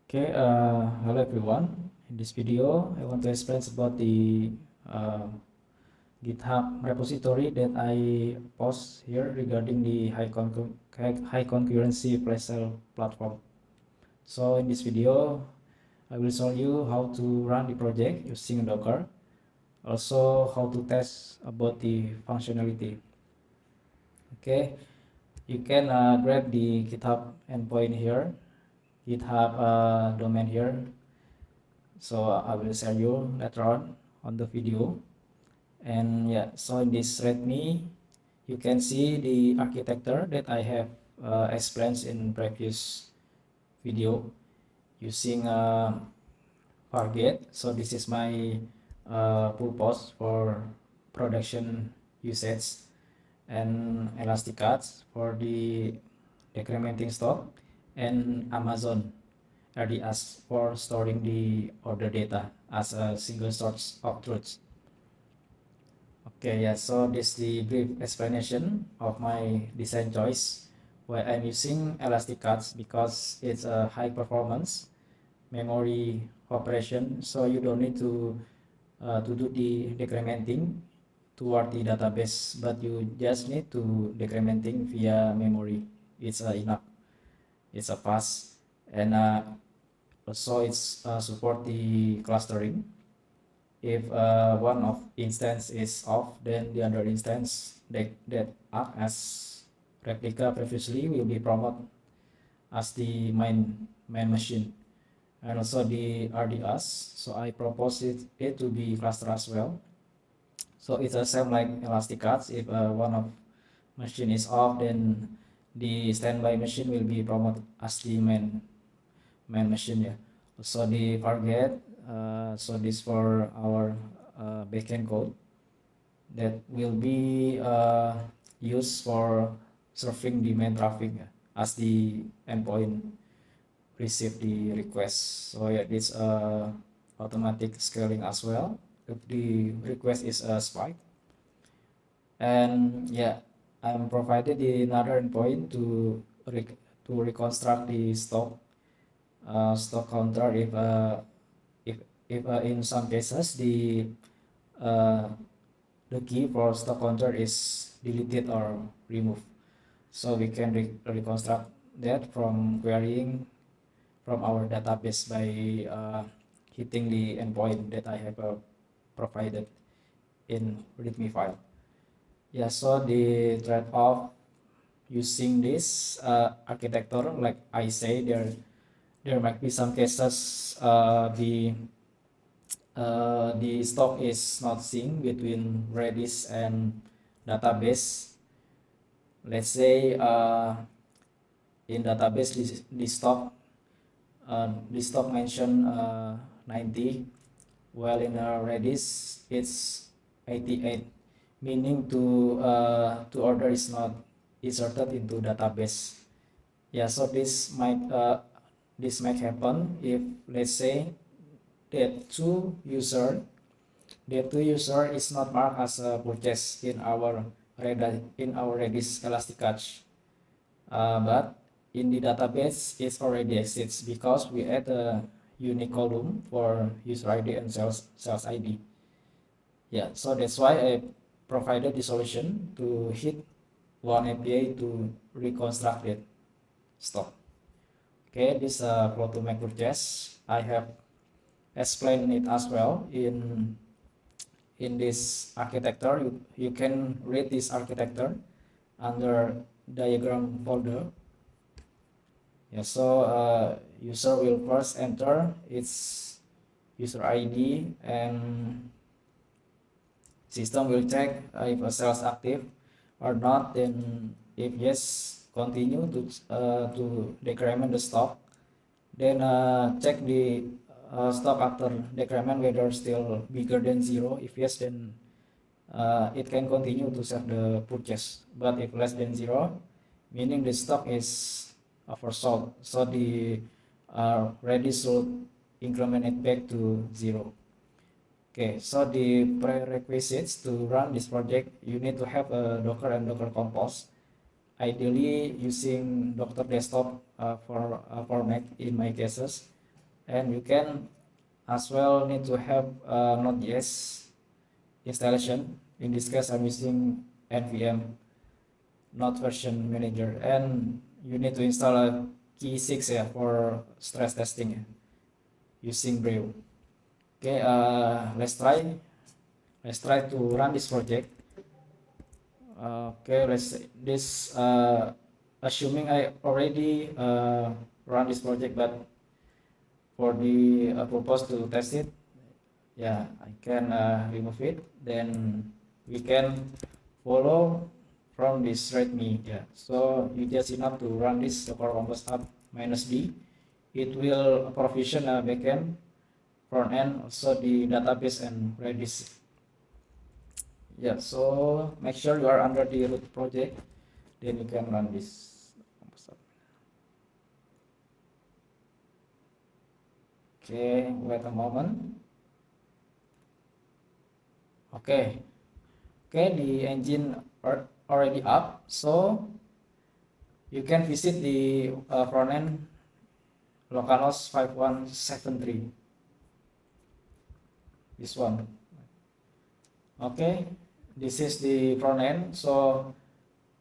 Hello everyone. In this video, I want to explain about the uh, GitHub repository that I post here regarding the high concurrency flash sale platform. So in this video, I will show you how to run the project using Docker, also how to test about the functionality. Okay, you can grab the GitHub endpoint here, GitHub domain here. So I will share you later on the video. And yeah, so in this README you can see the architecture that I have explained in previous video using Fargate. So this is my purpose for production usage, and Elasticads for the decrementing stock, and Amazon RDS for storing the order data as a single source of truth. Okay, yeah, so this is the brief explanation of my design choice, why I'm using Elastic Cards because it's a high performance memory operation, so you don't need to do the decrementing toward the database, but you just need to decrementing via memory. It's enough. It's a fast, and also it's support the clustering. If one of instance is off, then the other instance that act as replica previously will be promoted as the main machine. And also the RDS, so I propose it to be cluster as well. So it's the same like Elastic Cards. If one of machine is off, then the standby machine will be promoted as the main machine. Yeah. So the Fargate, so this for our backend code that will be used for serving the main traffic as the endpoint receive the request. So yeah, this automatic scaling as well if the request is a spike. And yeah, I'm provided another endpoint to reconstruct the stock counter if in some cases uh, the key for stock counter is deleted or removed, so we can reconstruct that from querying from our database by hitting the endpoint that I have provided in readme file. Yeah, so the trade-off using this architecture, like I say, there might be some cases the stock is not synced between Redis and database. Let's say in database the stock mentioned 90, while in Redis it's 88, meaning to order is not inserted into database. Yeah, so this might happen if, let's say, that two user is not marked as a purchase in our Redis Elastic Cache, but in the database it already exists because we add a unique column for user ID and sales ID. Yeah, so that's why I provided the solution to hit one API to reconstruct it stock. Okay, this flow to make purchase I have explained it as well in this architecture. You can read this architecture under diagram folder. Yeah, so user will first enter its user ID, and system will check if a sales active or not. Then if yes, continue to decrement the stock. Then check the stock after decrement whether still bigger than 0. If yes, then it can continue to save the purchase. But if less than 0, meaning the stock is oversold, so the Redis should increment it back to 0. Okay, so the prerequisites to run this project, you need to have a Docker and Docker Compose, ideally using Docker Desktop for Mac in my cases. and you can as well need to have Node.js installation. In this case, I'm using npm Node version manager, and you need to install a key 6 for stress testing using Brave. Okay, let's try to run this project. Okay, assuming I already run this project, but for the purpose to test it, yeah, I can remove it. Then we can follow from this readme. Yeah, so you just enough to run this local compose app -d. It will provision a backend, front end, also the database and Redis. Yeah, so make sure you are under the root project, then you can run this. Okay, wait a moment. Okay, the engine are already up, so you can visit the front end localhost 5173. This one. Okay, this is the front end. So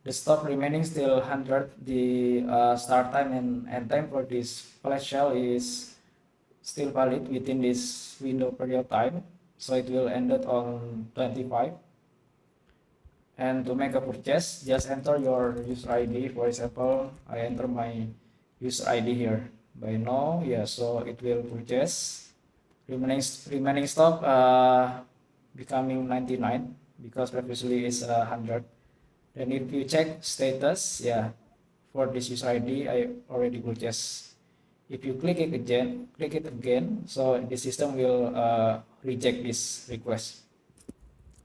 the stop remaining still 100. The start time and end time for this flash shell is still valid within this window period time. So it will end it on 25. And to make a purchase, just enter your user ID. For example, I enter my user ID here by now. Yeah, so it will purchase. Remaining stock becoming 99 because previously is 100. Then if you check status, yeah, for this user ID I already purchased. If you click it again, so the system will reject this request.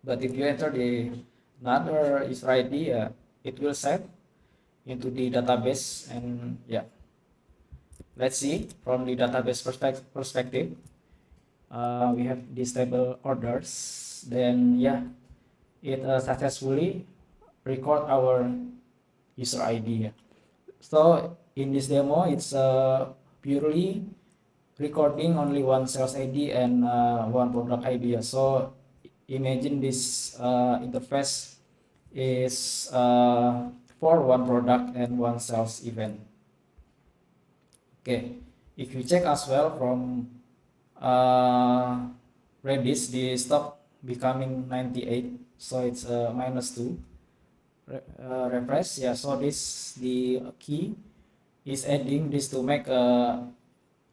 But if you enter the another user ID, it will save into the database, and yeah, let's see from the database perspective. We have these table orders, then yeah, it successfully record our user ID. So in this demo, it's purely recording only one sales ID and one product ID. So imagine this interface is for one product and one sales event. Okay, if you check as well from Redis, the stock becoming 98, so it's -2. Refresh, yeah, so this the key is adding this to make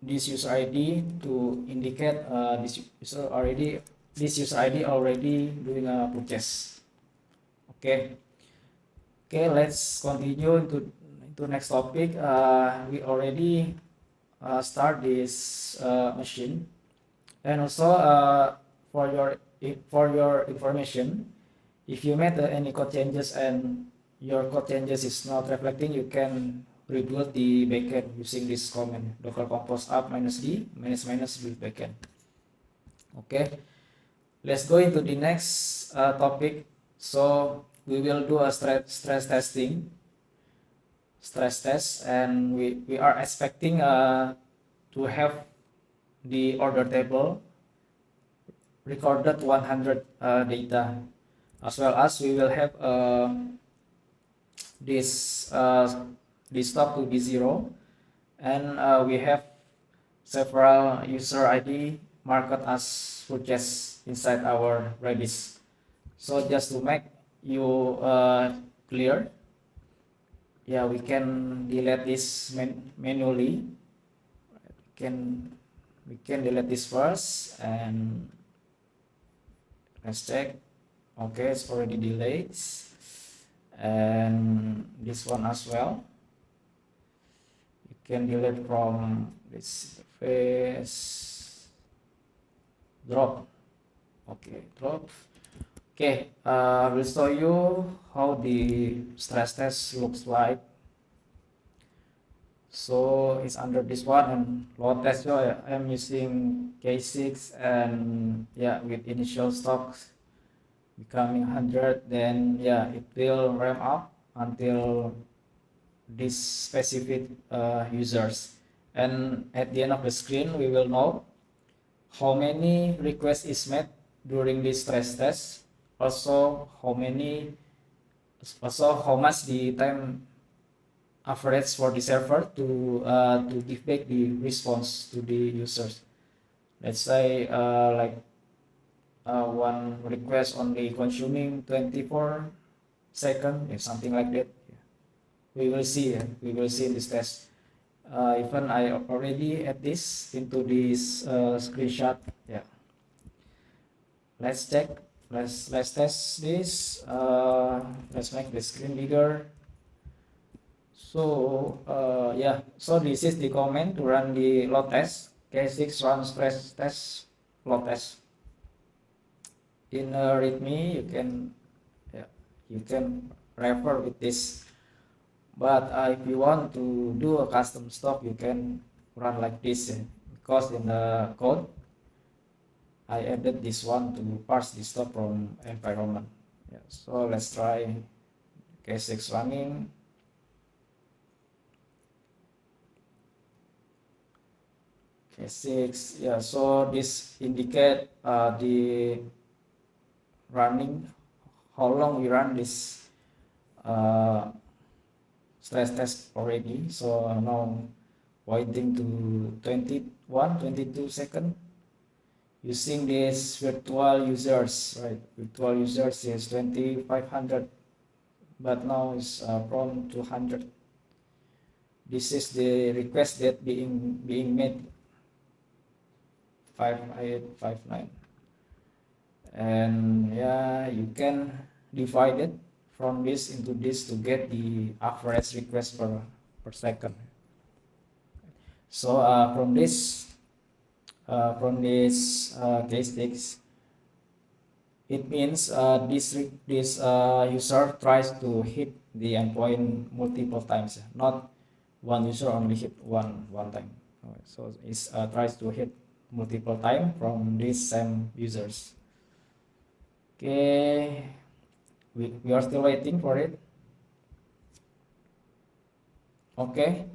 this user ID to indicate this user ID already doing a purchase. Okay, let's continue into next topic. We already start this machine, and also for your information, if you made any code changes and your code changes is not reflecting, you can rebuild the backend using this command docker compose app -d -build backend. Okay, let's go into the next topic. So we will do a stress test, and we are expecting to have the order table recorded 100 data, as well as we will have this stock to be 0, and we have several user ID marked as purchase inside our Redis. So just to make you clear, yeah, we can delete this manually. We can delete this first, and let's check. Okay, it's already deleted, and this one as well. You can delete from this interface. Drop. Okay, drop. Okay, I will show you how the stress test looks like. So it's under this one, and load test, I'm using K6, and yeah, with initial stocks becoming 100, then yeah, it will ramp up until this specific users, and at the end of the screen we will know how many requests is made during this stress test, also how much the time average for the server to give back the response to the users. Let's say one request only consuming 24 seconds, something like that. We will see in this test. Even I already add this into this screenshot. Yeah, let's check. Let's test this. Let's make the screen bigger. So yeah, so this is the command to run the load test. K6 run stress test load test. In README you can refer with this, but if you want to do a custom stop you can run like this, because in the code I added this one to parse the stop from environment. So let's try K6 running. K6, so this indicate the running, how long we run this stress test already. So now waiting to 22 seconds using this virtual users, right? Virtual users is 2500, but now is from 200. This is the request that being made 5859, and you can divide it from this into this to get the average request per second. So from this K6, it means this user tries to hit the endpoint multiple times, not one user only hit one time. So it tries to hit multiple time from these same users. Okay, we are still waiting for it. Okay,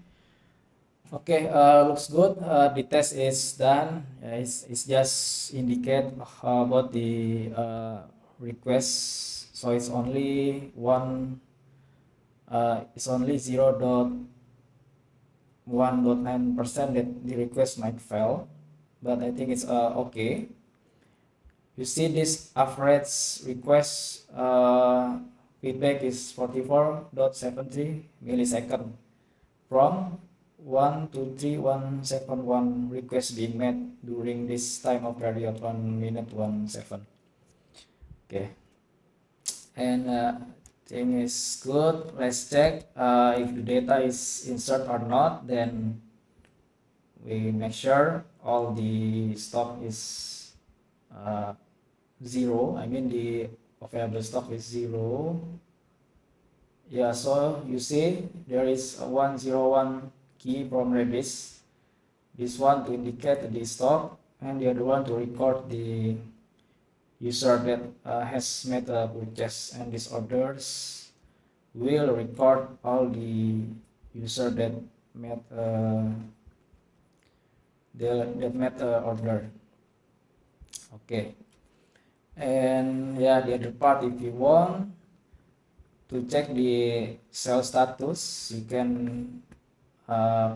looks good. The test is done. It's just indicate about the request. So it's only it's only 0.1.9% that the request might fail, but I think it's okay. You see this average request feedback is 44.73 millisecond from 123.171 requests being made during this time of period 1 minute 17. Okay, and thing is good. Let's check if the data is insert or not. Then we make sure all the stock is zero. I mean the available stock is zero. So you see there is a 101 key from Redis. This one to indicate the stock, and the other one to record the user that has made a purchase, and these orders will record all the user that made order. Okay, and the other part, if you want to check the sell status, you can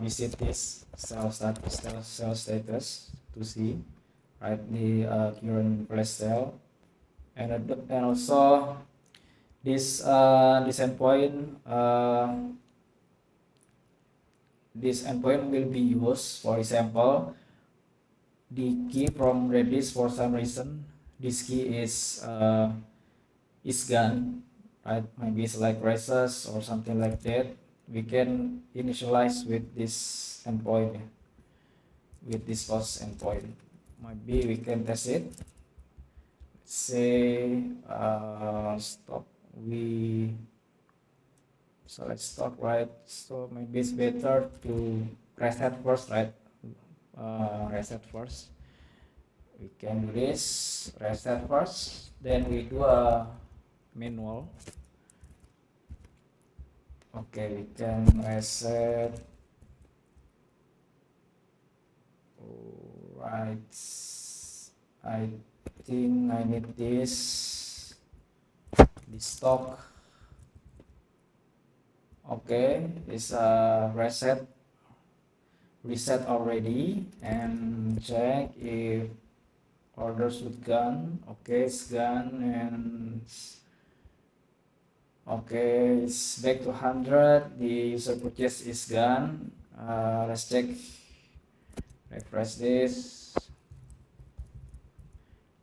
visit this sell status to see the current flash sale, and also this endpoint will be used. For example, the key from Redis, for some reason this key is gone, right? Maybe it's like Resus or something like that. We can initialize with this endpoint, with this post endpoint. Maybe we can test it. Let's say stop. So let's stop, right? So maybe it's better to reset first, right? Reset first. We can do this, reset first, then we do a manual. Okay, we can reset right, I think I need this stock. Okay, it's reset already, and check if orders with gone. Okay, it's gone, and okay, it's back to 100. The user purchase is gone. Let's check, refresh this,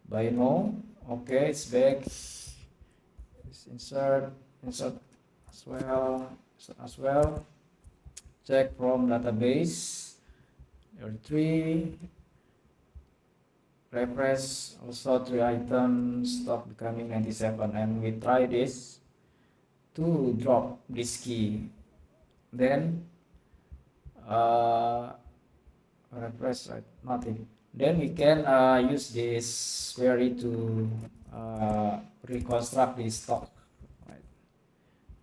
buy no. Okay, it's back. It's insert as well. Check from database. There are 3. Refresh, also 3 items, stock becoming 97, and we try this to drop this key. Then refresh, right? Nothing. Then we can use this query to reconstruct the stock, right?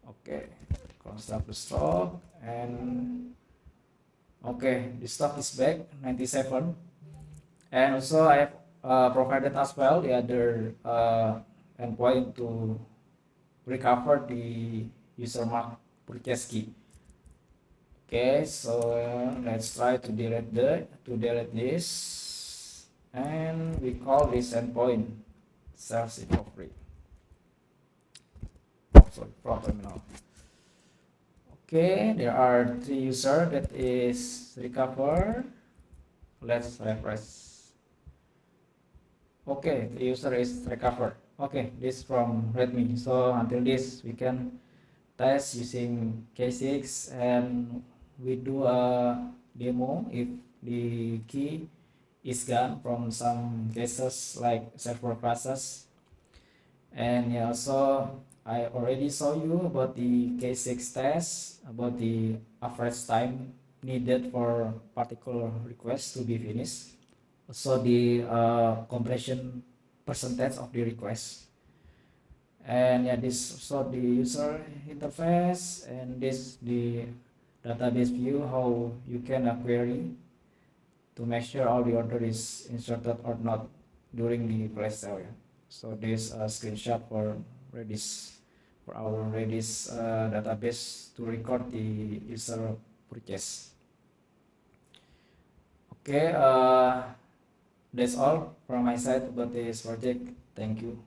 Okay, reconstruct the stock, and okay, the stock is back 97. And also I have provided as well the other endpoint to recover the user mark purchase key. Okay, so let's try to delete this, and we call this endpoint sales recovery. Sorry, from terminal. Okay, there are 3 users that is recover. Let's refresh. Okay, the user is recovered. Okay, this from Redmi. So until this, we can test using K6, and we do a demo if the key is gone from some cases like server crashes. And yeah, also I already saw you about the K6 test, about the average time needed for particular request to be finished. So the compression percentage of the request, and yeah, this so the user interface, and this the database view, how you can query to make sure all the order is inserted or not during the flash sale. So this screenshot for Redis, for our Redis database to record the user purchase. Okay, that's all from my side about this project. Thank you.